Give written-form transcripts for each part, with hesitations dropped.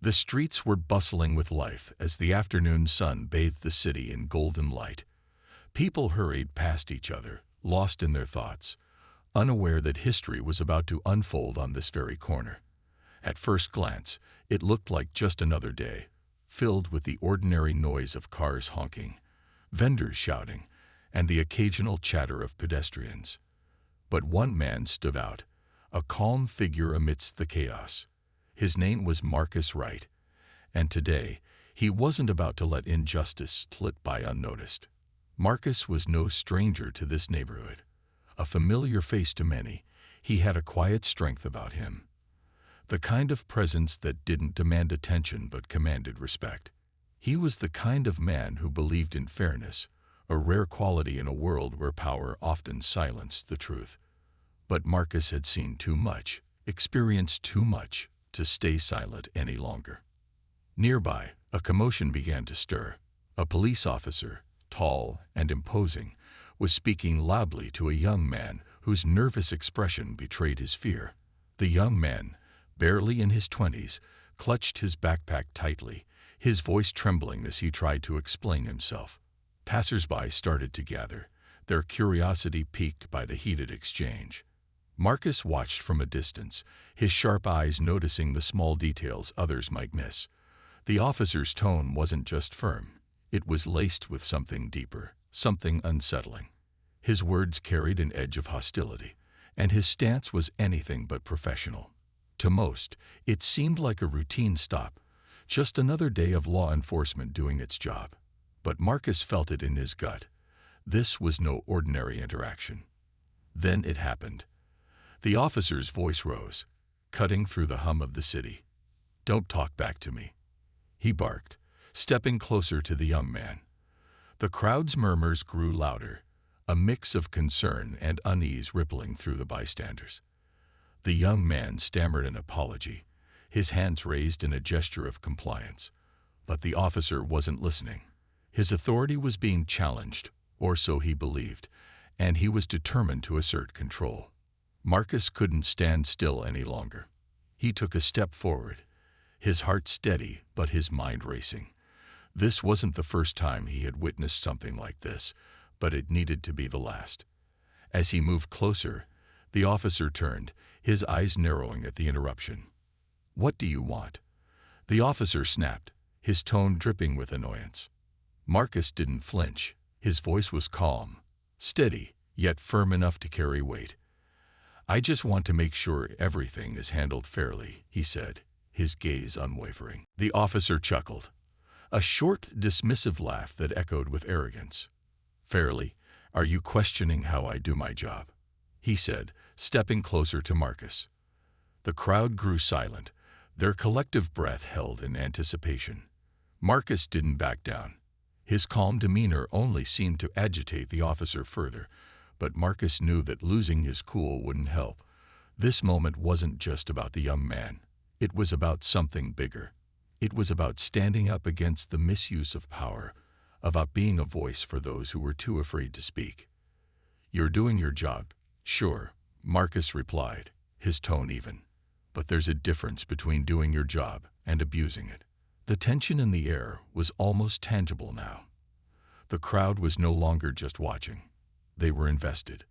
The streets were bustling with life as the afternoon sun bathed the city in golden light. People hurried past each other, lost in their thoughts, unaware that history was about to unfold on this very corner. At first glance, it looked like just another day, filled with the ordinary noise of cars honking, vendors shouting, and the occasional chatter of pedestrians. But one man stood out, a calm figure amidst the chaos. His name was Marcus Wright, and today he wasn't about to let injustice slip by unnoticed. Marcus was no stranger to this neighborhood. A familiar face to many, he had a quiet strength about him. The kind of presence that didn't demand attention but commanded respect. He was the kind of man who believed in fairness, a rare quality in a world where power often silenced the truth. But Marcus had seen too much, experienced too much, to stay silent any longer. Nearby, a commotion began to stir. A police officer, tall and imposing, was speaking loudly to a young man whose nervous expression betrayed his fear. The young man, barely in his 20s, clutched his backpack tightly, his voice trembling as he tried to explain himself. Passers-by started to gather, their curiosity piqued by the heated exchange. Marcus watched from a distance, his sharp eyes noticing the small details others might miss. The officer's tone wasn't just firm. It was laced with something deeper, something unsettling. His words carried an edge of hostility, and his stance was anything but professional. To most, it seemed like a routine stop, just another day of law enforcement doing its job. But Marcus felt it in his gut. This was no ordinary interaction. Then it happened. The officer's voice rose, cutting through the hum of the city. "Don't talk back to me," he barked, stepping closer to the young man. The crowd's murmurs grew louder, a mix of concern and unease rippling through the bystanders. The young man stammered an apology, his hands raised in a gesture of compliance. But the officer wasn't listening. His authority was being challenged, or so he believed, and he was determined to assert control. Marcus couldn't stand still any longer. He took a step forward, his heart steady but his mind racing. This wasn't the first time he had witnessed something like this, but it needed to be the last. As he moved closer, the officer turned, his eyes narrowing at the interruption. "What do you want?" The officer snapped, his tone dripping with annoyance. Marcus didn't flinch. His voice was calm, steady, yet firm enough to carry weight. "I just want to make sure everything is handled fairly," he said, his gaze unwavering. The officer chuckled, a short, dismissive laugh that echoed with arrogance. "Fairly? Are you questioning how I do my job?" he said, stepping closer to Marcus. The crowd grew silent, their collective breath held in anticipation. Marcus didn't back down. His calm demeanor only seemed to agitate the officer further, but Marcus knew that losing his cool wouldn't help. This moment wasn't just about the young man. It was about something bigger. It was about standing up against the misuse of power, about being a voice for those who were too afraid to speak. "You're doing your job." "Sure," Marcus replied, his tone even. "But there's a difference between doing your job and abusing it." The tension in the air was almost tangible now. The crowd was no longer just watching. They were invested.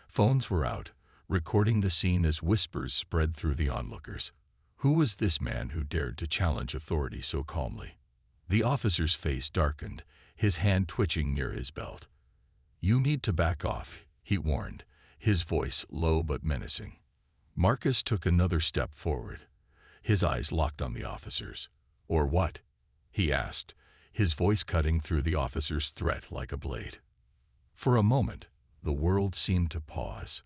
Phones were out, recording the scene as whispers spread through the onlookers. Who was this man who dared to challenge authority so calmly? The officer's face darkened, his hand twitching near his belt. "You need to back off," he warned, his voice low but menacing. Marcus took another step forward, his eyes locked on the officer's. "Or what?" he asked, his voice cutting through the officer's threat like a blade. For a moment, the world seemed to pause.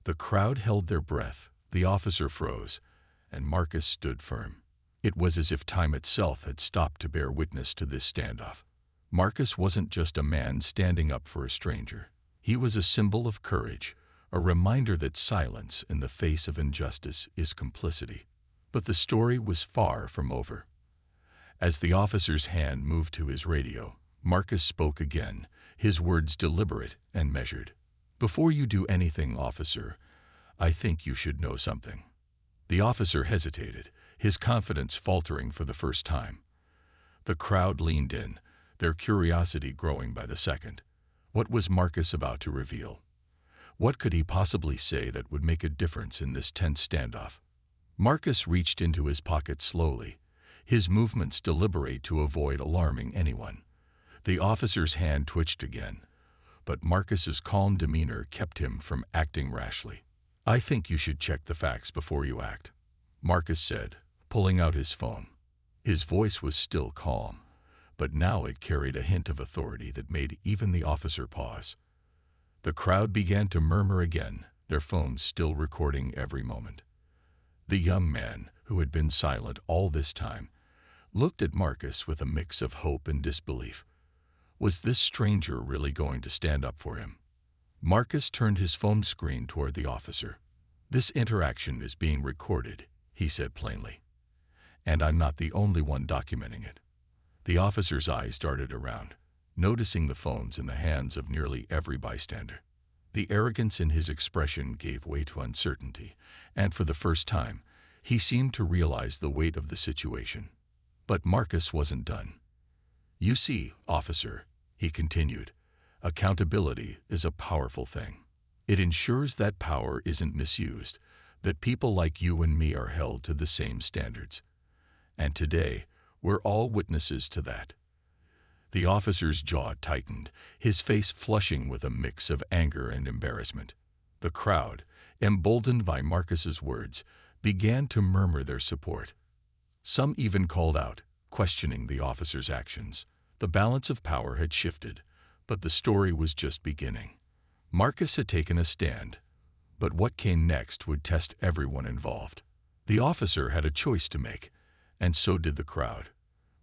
The crowd held their breath, the officer froze, and Marcus stood firm. It was as if time itself had stopped to bear witness to this standoff. Marcus wasn't just a man standing up for a stranger. He was a symbol of courage, a reminder that silence in the face of injustice is complicity. But the story was far from over. As the officer's hand moved to his radio, Marcus spoke again, his words deliberate and measured. "Before you do anything, officer, I think you should know something." The officer hesitated, his confidence faltering for the first time. The crowd leaned in, their curiosity growing by the second. What was Marcus about to reveal? What could he possibly say that would make a difference in this tense standoff? Marcus reached into his pocket slowly, his movements deliberate to avoid alarming anyone. The officer's hand twitched again, but Marcus's calm demeanor kept him from acting rashly. "I think you should check the facts before you act," Marcus said, pulling out his phone. His voice was still calm, but now it carried a hint of authority that made even the officer pause. The crowd began to murmur again, their phones still recording every moment. The young man, who had been silent all this time, looked at Marcus with a mix of hope and disbelief. Was this stranger really going to stand up for him? Marcus turned his phone screen toward the officer. "This interaction is being recorded," he said plainly. "And I'm not the only one documenting it." The officer's eyes darted around, noticing the phones in the hands of nearly every bystander. The arrogance in his expression gave way to uncertainty, and for the first time, he seemed to realize the weight of the situation. But Marcus wasn't done. "You see, officer," he continued, "accountability is a powerful thing. It ensures that power isn't misused, that people like you and me are held to the same standards. And today, we're all witnesses to that." The officer's jaw tightened, his face flushing with a mix of anger and embarrassment. The crowd, emboldened by Marcus's words, began to murmur their support. Some even called out, questioning the officer's actions. The balance of power had shifted, but the story was just beginning. Marcus had taken a stand, but what came next would test everyone involved. The officer had a choice to make, and so did the crowd.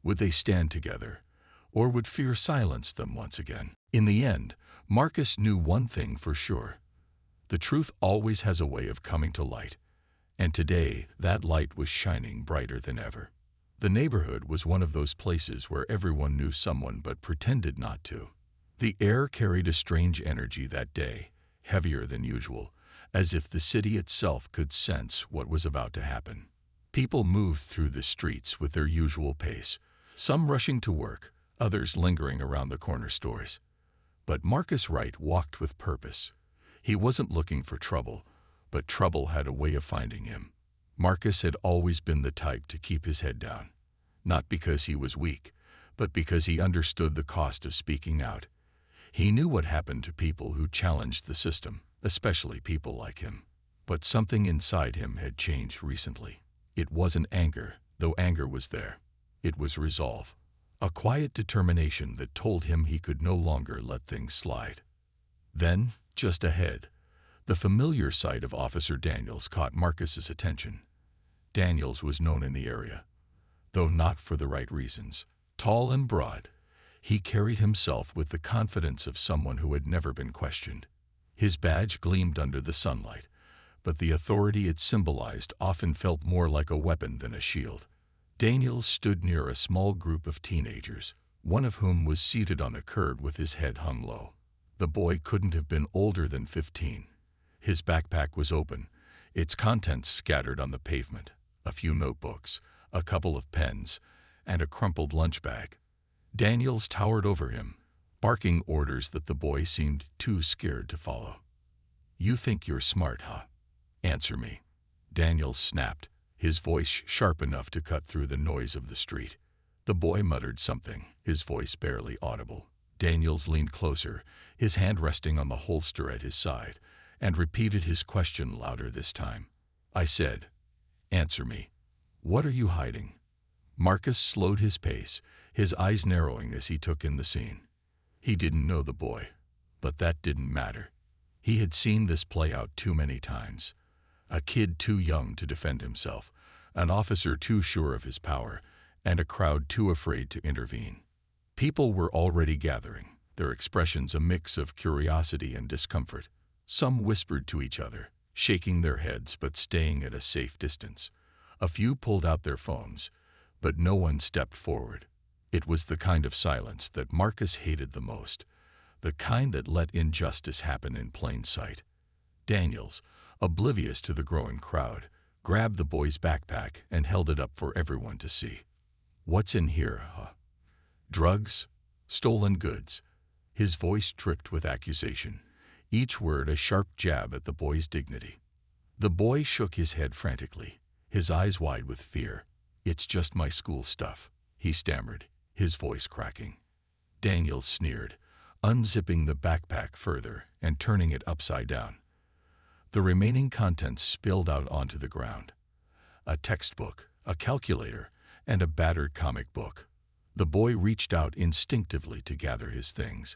Would they stand together, or would fear silence them once again? In the end, Marcus knew one thing for sure. The truth always has a way of coming to light, and today that light was shining brighter than ever. The neighborhood was one of those places where everyone knew someone but pretended not to. The air carried a strange energy that day, heavier than usual, as if the city itself could sense what was about to happen. People moved through the streets with their usual pace, some rushing to work, others lingering around the corner stores. But Marcus Wright walked with purpose. He wasn't looking for trouble, but trouble had a way of finding him. Marcus had always been the type to keep his head down, not because he was weak, but because he understood the cost of speaking out. He knew what happened to people who challenged the system, especially people like him. But something inside him had changed recently. It wasn't anger, though anger was there. It was resolve. A quiet determination that told him he could no longer let things slide. Then, just ahead, the familiar sight of Officer Daniels caught Marcus's attention. Daniels was known in the area, though not for the right reasons. Tall and broad, he carried himself with the confidence of someone who had never been questioned. His badge gleamed under the sunlight, but the authority it symbolized often felt more like a weapon than a shield. Daniels stood near a small group of teenagers, one of whom was seated on a curb with his head hung low. The boy couldn't have been older than 15. His backpack was open, its contents scattered on the pavement, a few notebooks, a couple of pens, and a crumpled lunch bag. Daniels towered over him, barking orders that the boy seemed too scared to follow. "You think you're smart, huh? Answer me." Daniels snapped, his voice sharp enough to cut through the noise of the street. The boy muttered something, his voice barely audible. Daniels leaned closer, his hand resting on the holster at his side, and repeated his question louder this time. "I said, answer me. What are you hiding?" Marcus slowed his pace, his eyes narrowing as he took in the scene. He didn't know the boy, but that didn't matter. He had seen this play out too many times. A kid too young to defend himself, an officer too sure of his power, and a crowd too afraid to intervene. People were already gathering, their expressions a mix of curiosity and discomfort. Some whispered to each other, shaking their heads but staying at a safe distance. A few pulled out their phones, but no one stepped forward. It was the kind of silence that Marcus hated the most, the kind that let injustice happen in plain sight. Daniels, oblivious to the growing crowd, grabbed the boy's backpack and held it up for everyone to see. "What's in here, huh? Drugs? Stolen goods?" His voice dripped with accusation, each word a sharp jab at the boy's dignity. The boy shook his head frantically, his eyes wide with fear. "It's just my school stuff," he stammered, his voice cracking. Daniel sneered, unzipping the backpack further and turning it upside down. The remaining contents spilled out onto the ground. A textbook, a calculator, and a battered comic book. The boy reached out instinctively to gather his things,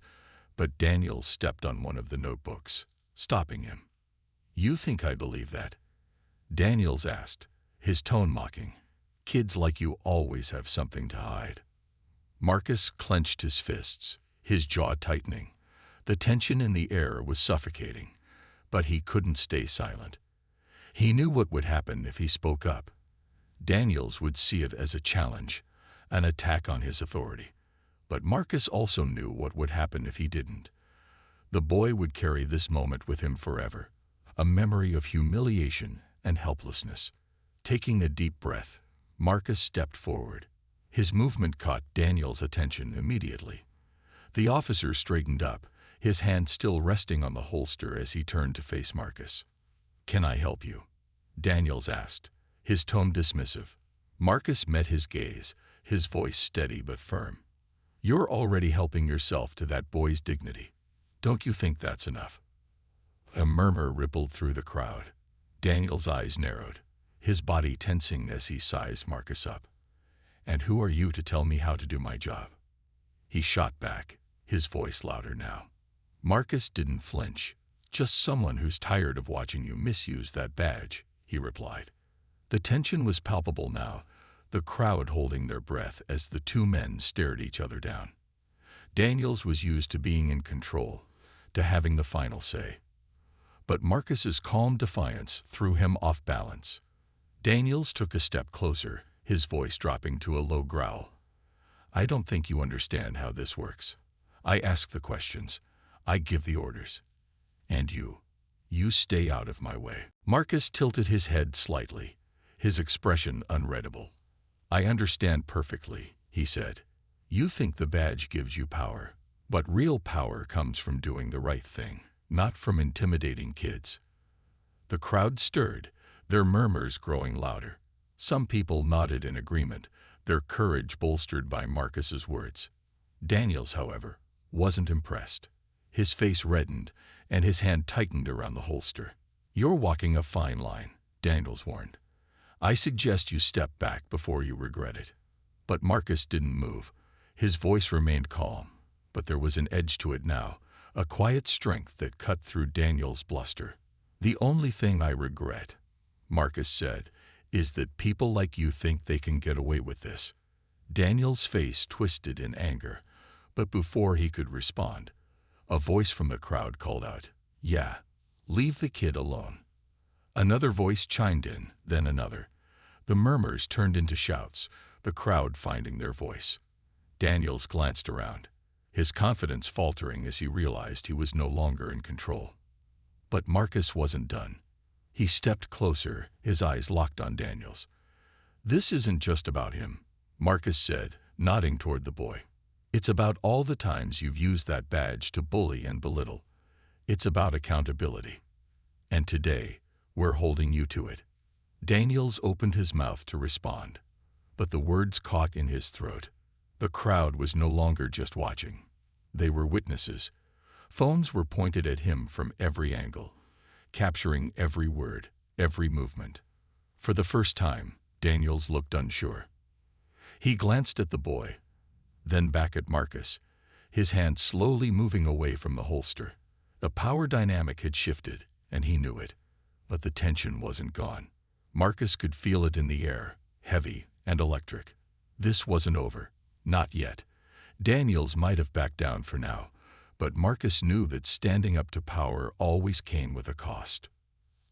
but Daniel stepped on one of the notebooks, stopping him. "You think I believe that?" Daniels asked, his tone mocking. "Kids like you always have something to hide." Marcus clenched his fists, his jaw tightening. The tension in the air was suffocating, but he couldn't stay silent. He knew what would happen if he spoke up. Daniels would see it as a challenge, an attack on his authority. But Marcus also knew what would happen if he didn't. The boy would carry this moment with him forever, a memory of humiliation and helplessness. Taking a deep breath, Marcus stepped forward. His movement caught Daniel's attention immediately. The officer straightened up, his hand still resting on the holster as he turned to face Marcus. "Can I help you?" Daniels asked, his tone dismissive. Marcus met his gaze, his voice steady but firm. "You're already helping yourself to that boy's dignity. Don't you think that's enough?" A murmur rippled through the crowd. Daniel's eyes narrowed, his body tensing as he sized Marcus up. "And who are you to tell me how to do my job?" He shot back, his voice louder now. Marcus didn't flinch. "Just someone who's tired of watching you misuse that badge," he replied. The tension was palpable now, the crowd holding their breath as the two men stared each other down. Daniels was used to being in control, to having the final say. But Marcus's calm defiance threw him off balance. Daniels took a step closer, his voice dropping to a low growl. "I don't think you understand how this works. I ask the questions. I give the orders. And you stay out of my way." Marcus tilted his head slightly, his expression unreadable. "I understand perfectly," he said. "You think the badge gives you power, but real power comes from doing the right thing, not from intimidating kids." The crowd stirred, their murmurs growing louder. Some people nodded in agreement, their courage bolstered by Marcus's words. Daniels, however, wasn't impressed. His face reddened, and his hand tightened around the holster. "You're walking a fine line," Daniels warned. "I suggest you step back before you regret it." But Marcus didn't move. His voice remained calm, but there was an edge to it now, a quiet strength that cut through Daniel's bluster. "The only thing I regret," Marcus said, "is that people like you think they can get away with this." Daniel's face twisted in anger, but before he could respond, a voice from the crowd called out, "Yeah, leave the kid alone." Another voice chimed in, then another. The murmurs turned into shouts, the crowd finding their voice. Daniels glanced around, his confidence faltering as he realized he was no longer in control. But Marcus wasn't done. He stepped closer, his eyes locked on Daniels. "This isn't just about him," Marcus said, nodding toward the boy. "It's about all the times you've used that badge to bully and belittle. It's about accountability. And today, we're holding you to it." Daniels opened his mouth to respond, but the words caught in his throat. The crowd was no longer just watching. They were witnesses. Phones were pointed at him from every angle, capturing every word, every movement. For the first time, Daniels looked unsure. He glanced at the boy, then back at Marcus, his hand slowly moving away from the holster. The power dynamic had shifted, and he knew it, but the tension wasn't gone. Marcus could feel it in the air, heavy and electric. This wasn't over. Not yet. Daniels might have backed down for now, but Marcus knew that standing up to power always came with a cost.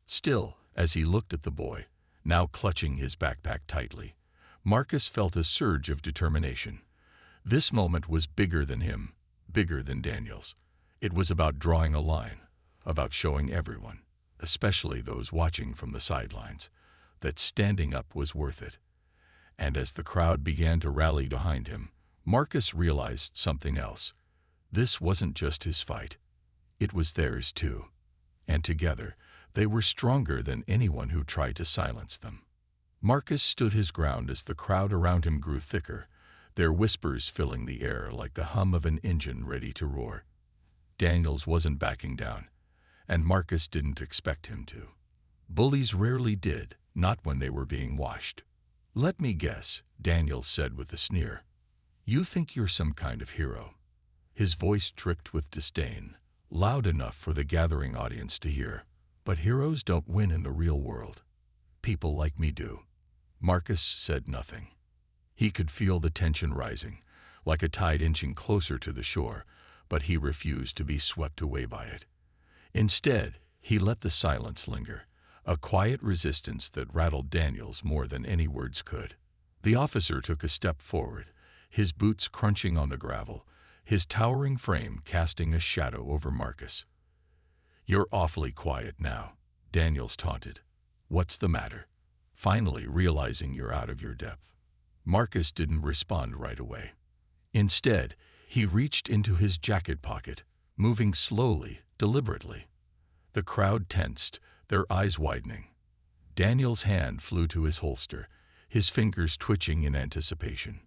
Still, as he looked at the boy, now clutching his backpack tightly, Marcus felt a surge of determination. This moment was bigger than him, bigger than Daniels. It was about drawing a line, about showing everyone, especially those watching from the sidelines, that standing up was worth it. And as the crowd began to rally behind him, Marcus realized something else. This wasn't just his fight. It was theirs too. And together, they were stronger than anyone who tried to silence them. Marcus stood his ground as the crowd around him grew thicker, their whispers filling the air like the hum of an engine ready to roar. Daniels wasn't backing down, and Marcus didn't expect him to. Bullies rarely did, not when they were being washed. "Let me guess," Daniels said with a sneer. "You think you're some kind of hero." His voice tricked with disdain, loud enough for the gathering audience to hear. "But heroes don't win in the real world. People like me do." Marcus said nothing. He could feel the tension rising, like a tide inching closer to the shore, but he refused to be swept away by it. Instead, he let the silence linger, a quiet resistance that rattled Daniels more than any words could. The officer took a step forward, his boots crunching on the gravel, his towering frame casting a shadow over Marcus. "You're awfully quiet now," Daniels taunted. "What's the matter?" Finally realizing you're out of your depth. Marcus didn't respond right away. Instead, he reached into his jacket pocket, moving slowly, deliberately. The crowd tensed, their eyes widening. Daniel's hand flew to his holster, his fingers twitching in anticipation.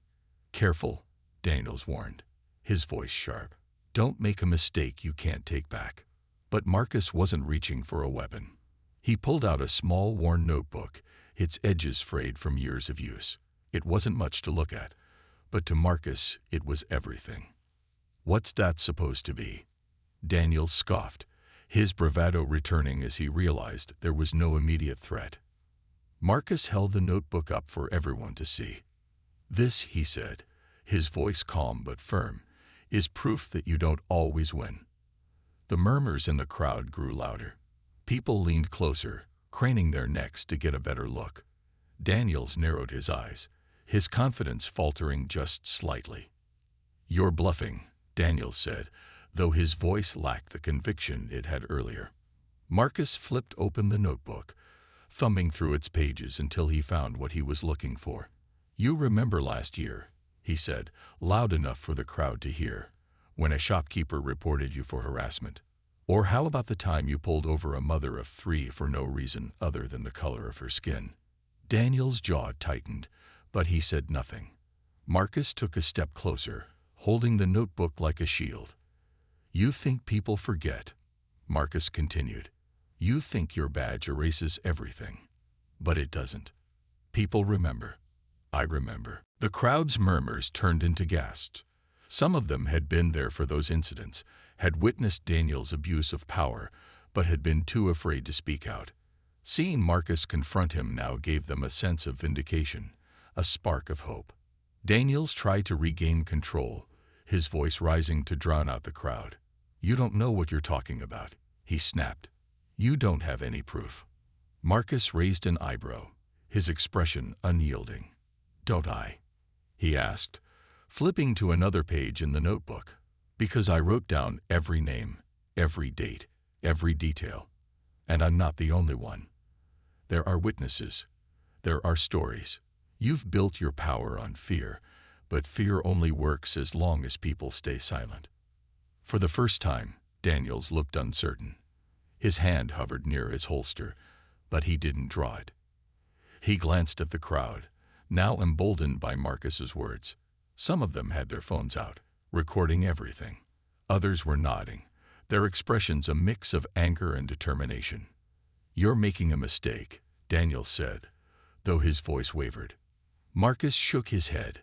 "Careful," Daniels warned, his voice sharp. "Don't make a mistake you can't take back." But Marcus wasn't reaching for a weapon. He pulled out a small, worn notebook, its edges frayed from years of use. It wasn't much to look at, but to Marcus it was everything. "What's that supposed to be?" Daniel scoffed, his bravado returning as he realized there was no immediate threat. Marcus held the notebook up for everyone to see. "This," he said, his voice calm but firm, "is proof that you don't always win." The murmurs in the crowd grew louder. People leaned closer, craning their necks to get a better look. Daniels narrowed his eyes, his confidence faltering just slightly. "You're bluffing," Daniels said, though his voice lacked the conviction it had earlier. Marcus flipped open the notebook, thumbing through its pages until he found what he was looking for. "You remember last year," he said, loud enough for the crowd to hear, "when a shopkeeper reported you for harassment? Or how about the time you pulled over a mother of 3 for no reason other than the color of her skin?" Daniel's jaw tightened, but he said nothing. Marcus took a step closer, holding the notebook like a shield. "You think people forget," Marcus continued. "You think your badge erases everything. But it doesn't. People remember. I remember." The crowd's murmurs turned into gasps. Some of them had been there for those incidents, had witnessed Daniel's abuse of power, but had been too afraid to speak out. Seeing Marcus confront him now gave them a sense of vindication, a spark of hope. Daniels tried to regain control, his voice rising to drown out the crowd. "You don't know what you're talking about," he snapped. "You don't have any proof." Marcus raised an eyebrow, his expression unyielding. "Don't I?" he asked, flipping to another page in the notebook. "Because I wrote down every name, every date, every detail. And I'm not the only one. There are witnesses. There are stories. You've built your power on fear, but fear only works as long as people stay silent." For the first time, Daniels looked uncertain. His hand hovered near his holster, but he didn't draw it. He glanced at the crowd, now emboldened by Marcus's words. Some of them had their phones out, recording everything. Others were nodding, their expressions a mix of anger and determination. "You're making a mistake," Daniel said, though his voice wavered. Marcus shook his head.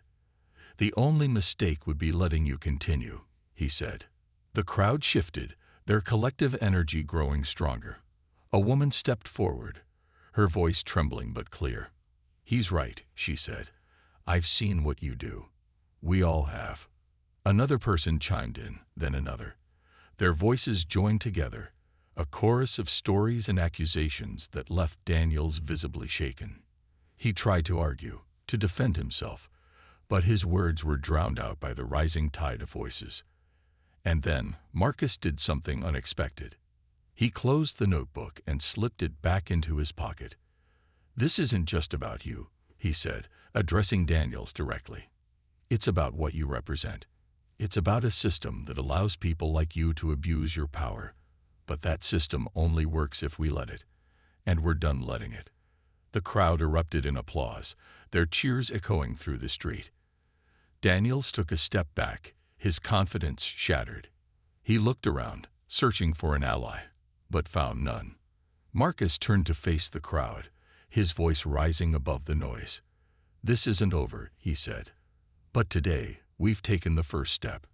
"The only mistake would be letting you continue," he said. The crowd shifted, their collective energy growing stronger. A woman stepped forward, her voice trembling but clear. "He's right," she said. "I've seen what you do. We all have." Another person chimed in, then another. Their voices joined together, a chorus of stories and accusations that left Daniels visibly shaken. He tried to argue, to defend himself, but his words were drowned out by the rising tide of voices. And then Marcus did something unexpected. He closed the notebook and slipped it back into his pocket. "This isn't just about you," he said, addressing Daniels directly. "It's about what you represent. It's about a system that allows people like you to abuse your power. But that system only works if we let it. And we're done letting it." The crowd erupted in applause, their cheers echoing through the street. Daniels took a step back, his confidence shattered. He looked around, searching for an ally, but found none. Marcus turned to face the crowd, his voice rising above the noise. "This isn't over," he said. "But today, we've taken the first step.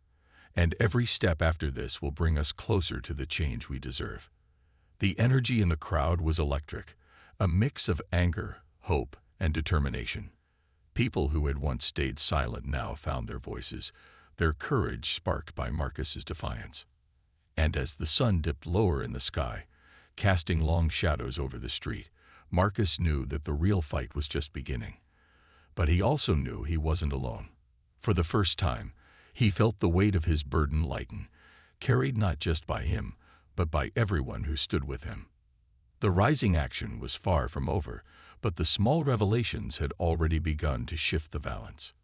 And every step after this will bring us closer to the change we deserve." The energy in the crowd was electric, a mix of anger, hope, and determination. People who had once stayed silent now found their voices, their courage sparked by Marcus's defiance. And as the sun dipped lower in the sky, casting long shadows over the street, Marcus knew that the real fight was just beginning. But he also knew he wasn't alone. For the first time, he felt the weight of his burden lighten, carried not just by him, but by everyone who stood with him. The rising action was far from over, but the small revelations had already begun to shift the balance.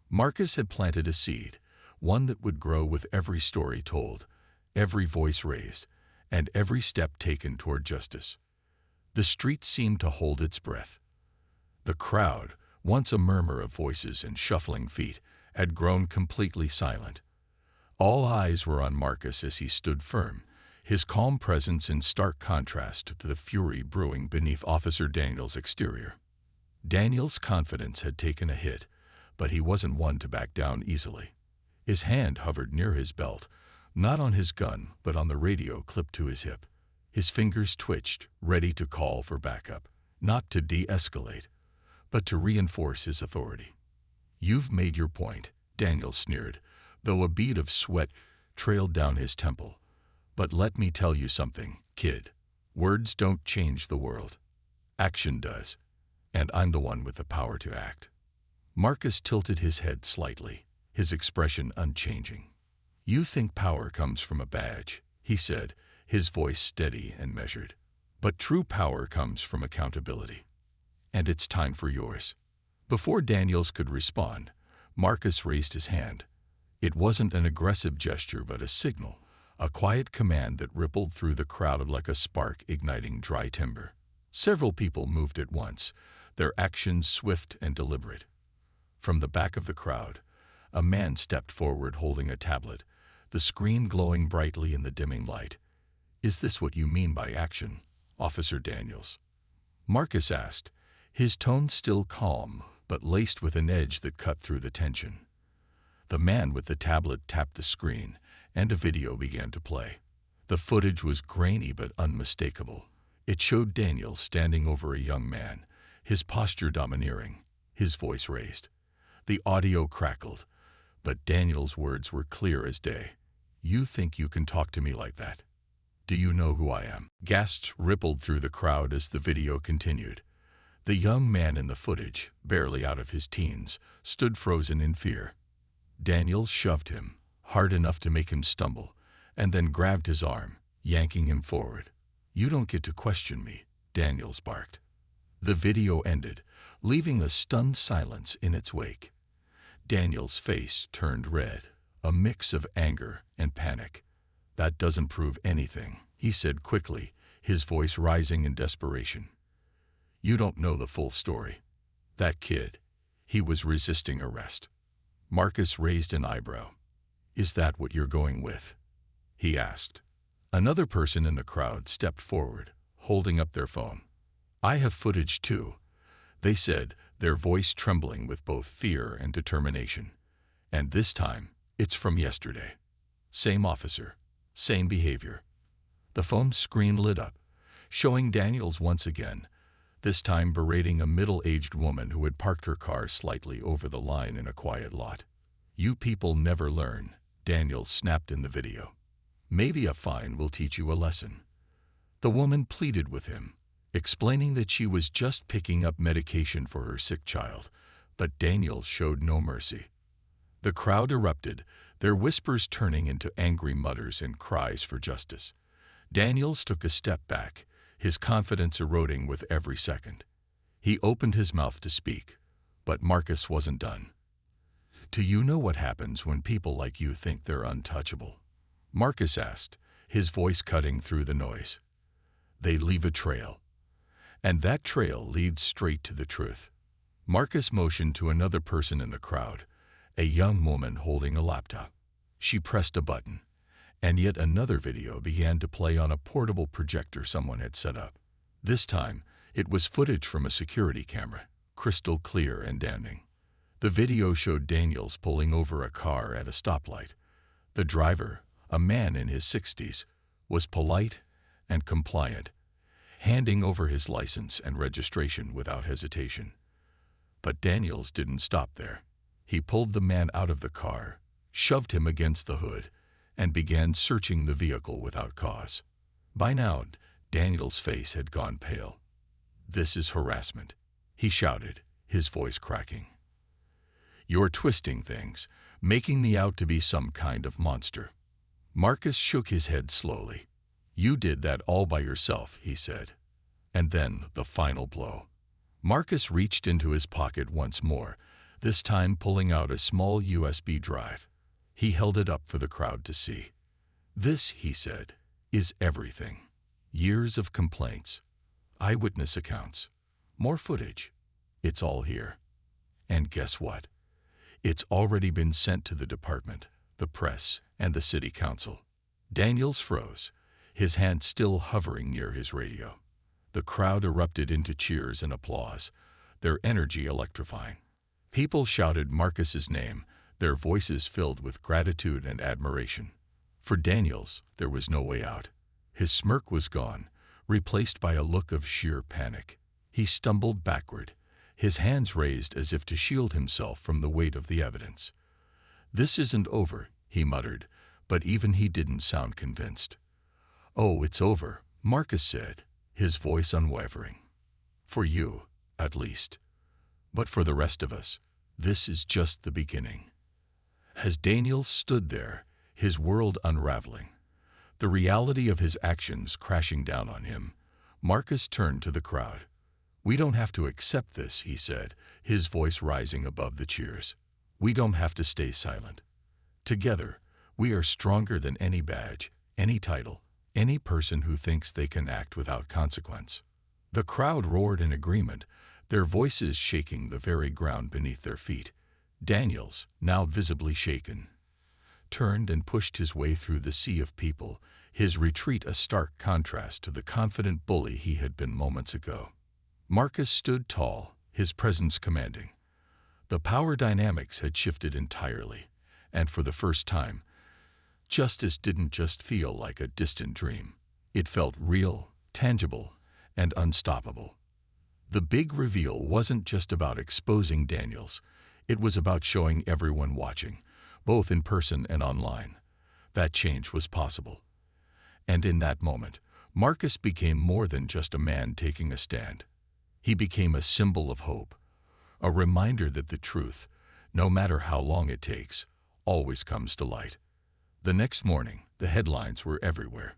Marcus had planted a seed, one that would grow with every story told, every voice raised, and every step taken toward justice. The street seemed to hold its breath. The crowd, once a murmur of voices and shuffling feet, had grown completely silent. All eyes were on Marcus as he stood firm, his calm presence in stark contrast to the fury brewing beneath Officer Daniels' exterior. Daniels' confidence had taken a hit, but he wasn't one to back down easily. His hand hovered near his belt, not on his gun, but on the radio clipped to his hip. His fingers twitched, ready to call for backup, not to de-escalate, but to reinforce his authority. "You've made your point," Daniel sneered, though a bead of sweat trailed down his temple. "But let me tell you something, kid. Words don't change the world. Action does. And I'm the one with the power to act." Marcus tilted his head slightly, his expression unchanging. "You think power comes from a badge," he said, his voice steady and measured. "But true power comes from accountability. And it's time for yours." Before Daniels could respond, Marcus raised his hand. It wasn't an aggressive gesture but a signal, a quiet command that rippled through the crowd like a spark igniting dry timber. Several people moved at once, their actions swift and deliberate. From the back of the crowd, a man stepped forward holding a tablet, the screen glowing brightly in the dimming light. "Is this what you mean by action, Officer Daniels?" Marcus asked, his tone still calm, but laced with an edge that cut through the tension. The man with the tablet tapped the screen, and a video began to play. The footage was grainy but unmistakable. It showed Daniels standing over a young man, his posture domineering, his voice raised. The audio crackled, but Daniels' words were clear as day. "You think you can talk to me like that? Do you know who I am?" Gasps rippled through the crowd as the video continued. The young man in the footage, barely out of his teens, stood frozen in fear. Daniels shoved him, hard enough to make him stumble, and then grabbed his arm, yanking him forward. "You don't get to question me," Daniels barked. The video ended, leaving a stunned silence in its wake. Daniels' face turned red, a mix of anger and panic. "That doesn't prove anything," he said quickly, his voice rising in desperation. "You don't know the full story. That kid, he was resisting arrest." Marcus raised an eyebrow. "Is that what you're going with?" he asked. Another person in the crowd stepped forward, holding up their phone. "I have footage too," they said, their voice trembling with both fear and determination. "And this time, it's from yesterday. Same officer, same behavior." The phone screen lit up, showing Daniels once again, this time berating a middle-aged woman who had parked her car slightly over the line in a quiet lot. "You people never learn," Daniels snapped in the video. "Maybe a fine will teach you a lesson." The woman pleaded with him, explaining that she was just picking up medication for her sick child, but Daniels showed no mercy. The crowd erupted, their whispers turning into angry mutters and cries for justice. Daniels took a step back, his confidence eroding with every second. He opened his mouth to speak, but Marcus wasn't done. "Do you know what happens when people like you think they're untouchable?" Marcus asked, his voice cutting through the noise. "They leave a trail. And that trail leads straight to the truth." Marcus motioned to another person in the crowd, a young woman holding a laptop. She pressed a button, and yet another video began to play on a portable projector someone had set up. This time, it was footage from a security camera, crystal clear and damning. The video showed Daniels pulling over a car at a stoplight. The driver, a man in his 60s, was polite and compliant, handing over his license and registration without hesitation. But Daniels didn't stop there. He pulled the man out of the car, shoved him against the hood, and began searching the vehicle without cause. By now, Daniels' face had gone pale. "This is harassment," he shouted, his voice cracking. "You're twisting things, making me out to be some kind of monster." Marcus shook his head slowly. "You did that all by yourself," he said. And then the final blow. Marcus reached into his pocket once more, this time pulling out a small USB drive. He held it up for the crowd to see. "This," he said, "is everything. Years of complaints, eyewitness accounts, more footage. It's all here. And guess what? It's already been sent to the department, the press, and the city council." Daniels froze, his hand still hovering near his radio. The crowd erupted into cheers and applause, their energy electrifying. People shouted Marcus's name, their voices filled with gratitude and admiration. For Daniels, there was no way out. His smirk was gone, replaced by a look of sheer panic. He stumbled backward, his hands raised as if to shield himself from the weight of the evidence. "This isn't over," he muttered, but even he didn't sound convinced. "Oh, it's over," Marcus said, his voice unwavering. "For you, at least. But for the rest of us, this is just the beginning." As Daniels stood there, his world unraveling, the reality of his actions crashing down on him, Marcus turned to the crowd. "We don't have to accept this," he said, his voice rising above the cheers. "We don't have to stay silent. Together, we are stronger than any badge, any title, any person who thinks they can act without consequence." The crowd roared in agreement, their voices shaking the very ground beneath their feet. Daniels, now visibly shaken, turned and pushed his way through the sea of people, his retreat a stark contrast to the confident bully he had been moments ago. Marcus stood tall, his presence commanding. The power dynamics had shifted entirely, and for the first time, justice didn't just feel like a distant dream. It felt real, tangible, and unstoppable. The big reveal wasn't just about exposing Daniels. It was about showing everyone watching, both in person and online, that change was possible. And in that moment, Marcus became more than just a man taking a stand. He became a symbol of hope, a reminder that the truth, no matter how long it takes, always comes to light. The next morning, the headlines were everywhere.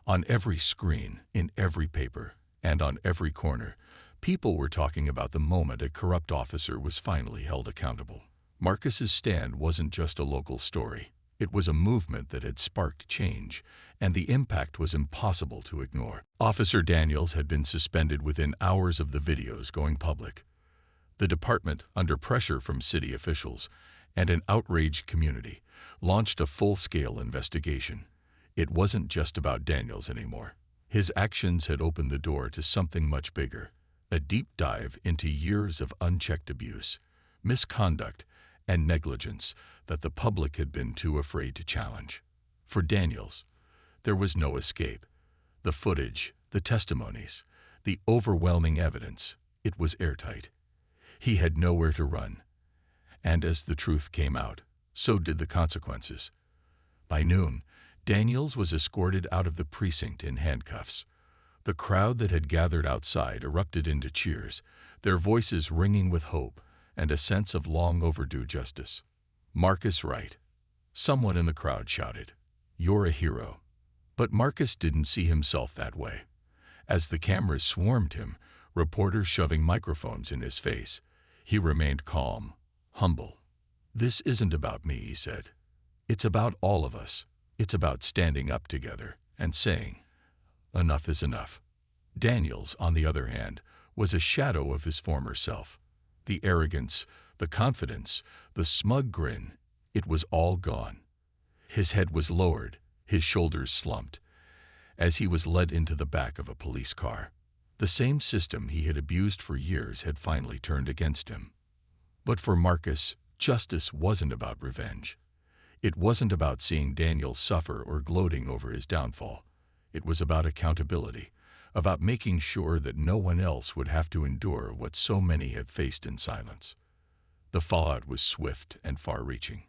On every screen, in every paper, and on every corner, people were talking about the moment a corrupt officer was finally held accountable. Marcus's stand wasn't just a local story. It was a movement that had sparked change, and the impact was impossible to ignore. Officer Daniels had been suspended within hours of the videos going public. The department, under pressure from city officials and an outraged community, launched a full-scale investigation. It wasn't just about Daniels anymore. His actions had opened the door to something much bigger, a deep dive into years of unchecked abuse, misconduct, and negligence that the public had been too afraid to challenge. For Daniels, there was no escape. The footage, the testimonies, the overwhelming evidence, it was airtight. He had nowhere to run. And as the truth came out, so did the consequences. By noon, Daniels was escorted out of the precinct in handcuffs. The crowd that had gathered outside erupted into cheers, their voices ringing with hope and a sense of long overdue justice. "Marcus Wright," someone in the crowd shouted. "You're a hero." But Marcus didn't see himself that way. As the cameras swarmed him, reporters shoving microphones in his face. He remained calm, humble. "This isn't about me," he said. "It's about all of us. It's about standing up together and saying, enough is enough." Daniels, on the other hand, was a shadow of his former self. The arrogance, the confidence, the smug grin, it was all gone. His head was lowered, his shoulders slumped, as he was led into the back of a police car. The same system he had abused for years had finally turned against him. But for Marcus, justice wasn't about revenge. It wasn't about seeing Daniel suffer or gloating over his downfall. It was about accountability, about making sure that no one else would have to endure what so many had faced in silence. The fallout was swift and far-reaching.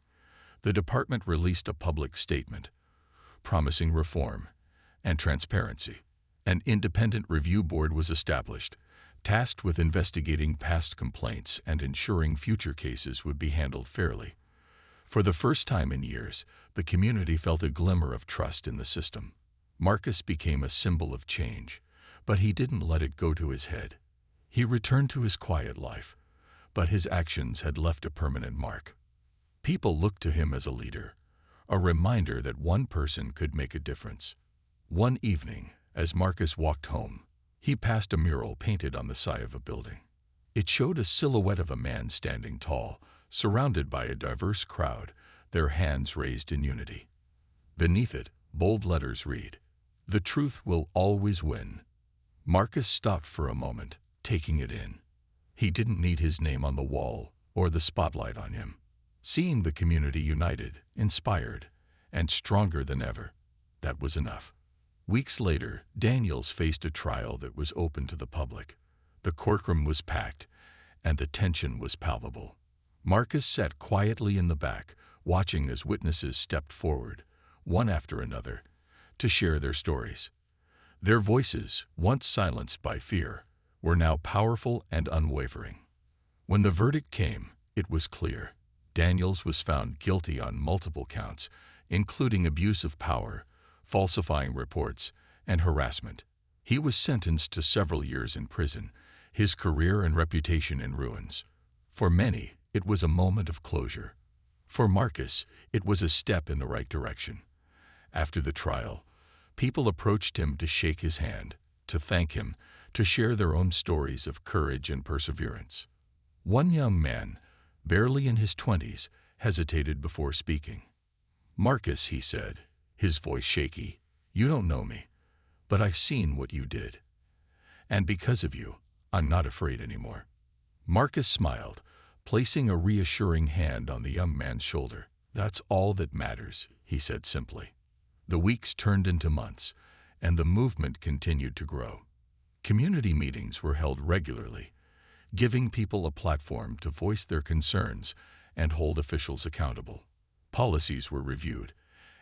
The department released a public statement, promising reform and transparency. An independent review board was established, tasked with investigating past complaints and ensuring future cases would be handled fairly. For the first time in years, the community felt a glimmer of trust in the system. Marcus became a symbol of change, but he didn't let it go to his head. He returned to his quiet life, but his actions had left a permanent mark. People looked to him as a leader, a reminder that one person could make a difference. One evening, as Marcus walked home, he passed a mural painted on the side of a building. It showed a silhouette of a man standing tall, surrounded by a diverse crowd, their hands raised in unity. Beneath it, bold letters read, "The truth will always win." Marcus stopped for a moment, taking it in. He didn't need his name on the wall or the spotlight on him. Seeing the community united, inspired, and stronger than ever, that was enough. Weeks later, Daniels faced a trial that was open to the public. The courtroom was packed, and the tension was palpable. Marcus sat quietly in the back, watching as witnesses stepped forward, one after another, to share their stories. Their voices, once silenced by fear, were now powerful and unwavering. When the verdict came, it was clear. Daniels was found guilty on multiple counts, including abuse of power, falsifying reports, and harassment. He was sentenced to several years in prison, his career and reputation in ruins. For many, it was a moment of closure. For Marcus, it was a step in the right direction. After the trial, people approached him to shake his hand, to thank him, to share their own stories of courage and perseverance. One young man, barely in his 20s, hesitated before speaking. "Marcus," he said, his voice shaky, "you don't know me, but I've seen what you did. And because of you, I'm not afraid anymore." Marcus smiled, placing a reassuring hand on the young man's shoulder. "That's all that matters," he said simply. The weeks turned into months, and the movement continued to grow. Community meetings were held regularly, giving people a platform to voice their concerns and hold officials accountable. Policies were reviewed,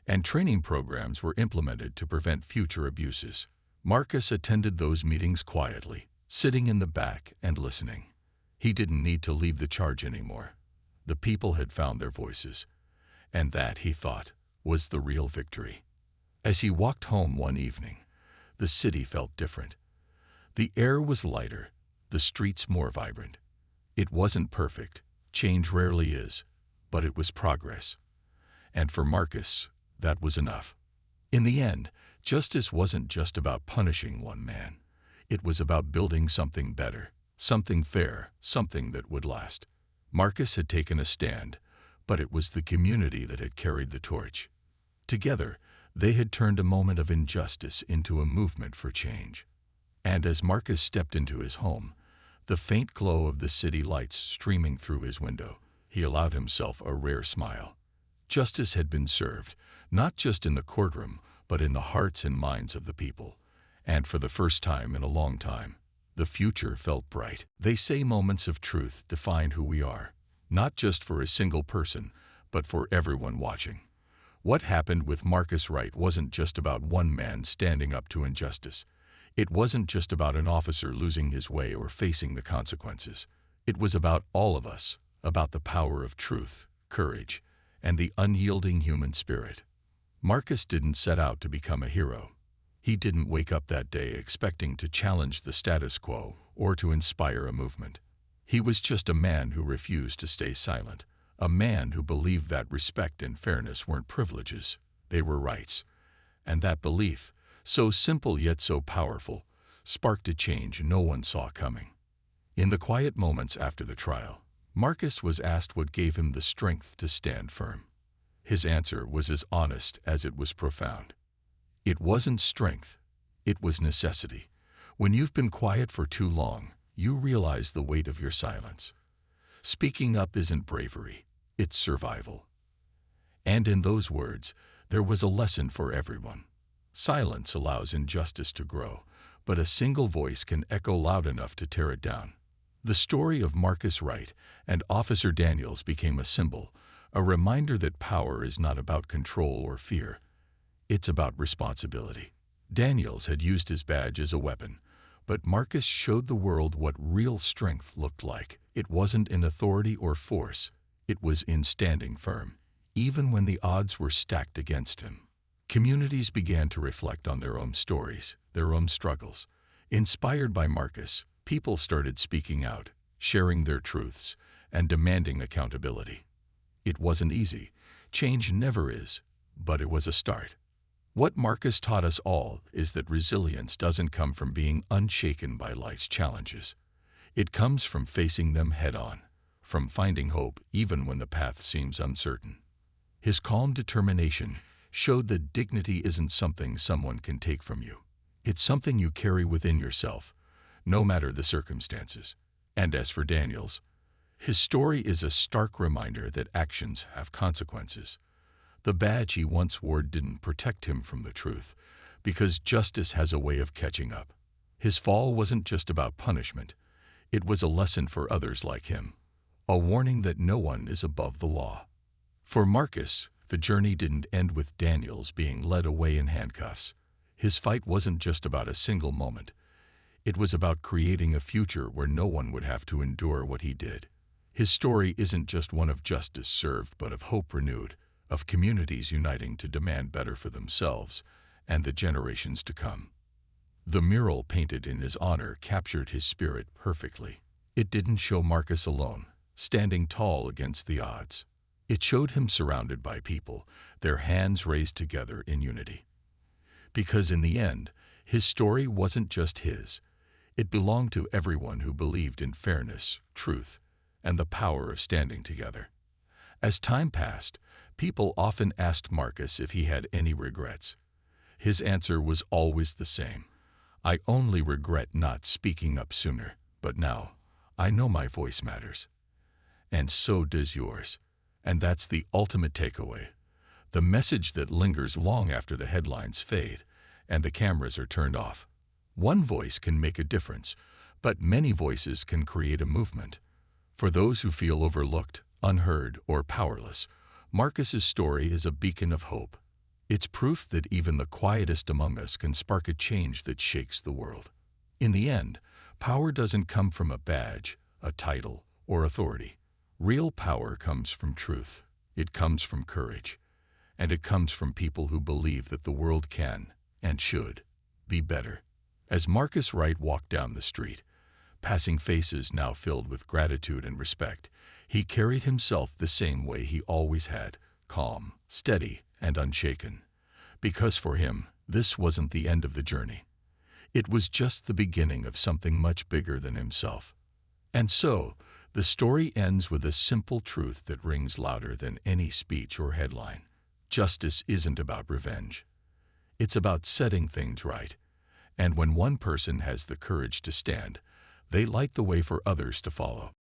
and training programs were implemented to prevent future abuses. Marcus attended those meetings quietly, sitting in the back and listening. He didn't need to lead the charge anymore. The people had found their voices, and that, he thought, was the real victory. As he walked home one evening, the city felt different. The air was lighter, the streets more vibrant. It wasn't perfect, change rarely is, but it was progress. And for Marcus, that was enough. In the end, justice wasn't just about punishing one man. It was about building something better, something fair, something that would last. Marcus had taken a stand, but it was the community that had carried the torch. Together, they had turned a moment of injustice into a movement for change. And as Marcus stepped into his home, the faint glow of the city lights streaming through his window, he allowed himself a rare smile. Justice had been served, not just in the courtroom, but in the hearts and minds of the people. And for the first time in a long time, the future felt bright. They say moments of truth define who we are, not just for a single person, but for everyone watching. What happened with Marcus Wright wasn't just about one man standing up to injustice. It wasn't just about an officer losing his way or facing the consequences. It was about all of us, about the power of truth, courage, and the unyielding human spirit. Marcus didn't set out to become a hero. He didn't wake up that day expecting to challenge the status quo or to inspire a movement. He was just a man who refused to stay silent, a man who believed that respect and fairness weren't privileges, they were rights. And that belief, so simple yet so powerful, sparked a change no one saw coming. In the quiet moments after the trial, Marcus was asked what gave him the strength to stand firm. His answer was as honest as it was profound. It wasn't strength, it was necessity. When you've been quiet for too long, you realize the weight of your silence. Speaking up isn't bravery, it's survival. And in those words, there was a lesson for everyone. Silence allows injustice to grow, but a single voice can echo loud enough to tear it down. The story of Marcus Wright and Officer Daniels became a symbol, a reminder that power is not about control or fear. It's about responsibility. Daniels had used his badge as a weapon, but Marcus showed the world what real strength looked like. It wasn't in authority or force, it was in standing firm, even when the odds were stacked against him. Communities began to reflect on their own stories, their own struggles. Inspired by Marcus, people started speaking out, sharing their truths, and demanding accountability. It wasn't easy. Change never is, but it was a start. What Marcus taught us all is that resilience doesn't come from being unshaken by life's challenges. It comes from facing them head-on, from finding hope even when the path seems uncertain. His calm determination showed that dignity isn't something someone can take from you. It's something you carry within yourself, no matter the circumstances. And as for Daniels, his story is a stark reminder that actions have consequences. The badge he once wore didn't protect him from the truth, because justice has a way of catching up. His fall wasn't just about punishment. It was a lesson for others like him, a warning that no one is above the law. For Marcus, the journey didn't end with Daniels being led away in handcuffs. His fight wasn't just about a single moment. It was about creating a future where no one would have to endure what he did. His story isn't just one of justice served, but of hope renewed, of communities uniting to demand better for themselves and the generations to come. The mural painted in his honor captured his spirit perfectly. It didn't show Marcus alone, standing tall against the odds. It showed him surrounded by people, their hands raised together in unity. Because in the end, his story wasn't just his. It belonged to everyone who believed in fairness, truth, and the power of standing together. As time passed, people often asked Marcus if he had any regrets. His answer was always the same. I only regret not speaking up sooner, but now I know my voice matters. And so does yours. And that's the ultimate takeaway. The message that lingers long after the headlines fade and the cameras are turned off. One voice can make a difference, but many voices can create a movement. For those who feel overlooked, unheard, or powerless, Marcus's story is a beacon of hope. It's proof that even the quietest among us can spark a change that shakes the world. In the end, power doesn't come from a badge, a title, or authority. Real power comes from truth. It comes from courage. And it comes from people who believe that the world can, and should, be better. As Marcus Wright walked down the street, passing faces now filled with gratitude and respect, he carried himself the same way he always had, calm, steady, and unshaken. Because for him, this wasn't the end of the journey. It was just the beginning of something much bigger than himself. And so, the story ends with a simple truth that rings louder than any speech or headline. Justice isn't about revenge. It's about setting things right. And when one person has the courage to stand, they light the way for others to follow.